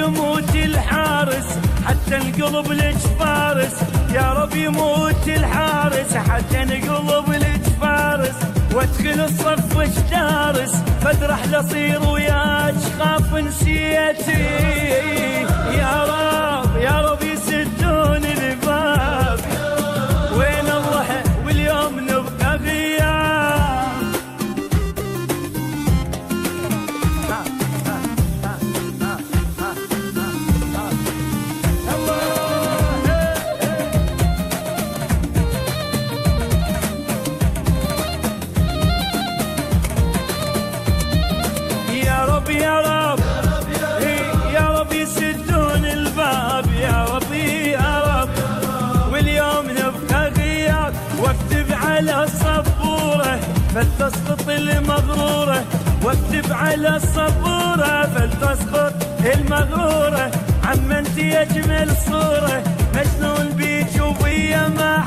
يموت الحارس حتى القلب لك فارس، يا رب يموت الحارس حتى القلب لك فارس، وادخل الصف اشتارس فادرح لصير وياك خاف نسيتي، يا رب يسدون الباب، وين الله واليوم نبقى غياب. يا رب يسدون الباب، يا رب واليوم نبقى غياب، واكتب على السبورة فلتسقط المغرورة، واكتب على السبورة فلتسقط المغرورة، عم انت اجمل صورة مجنون بيك وبيا ما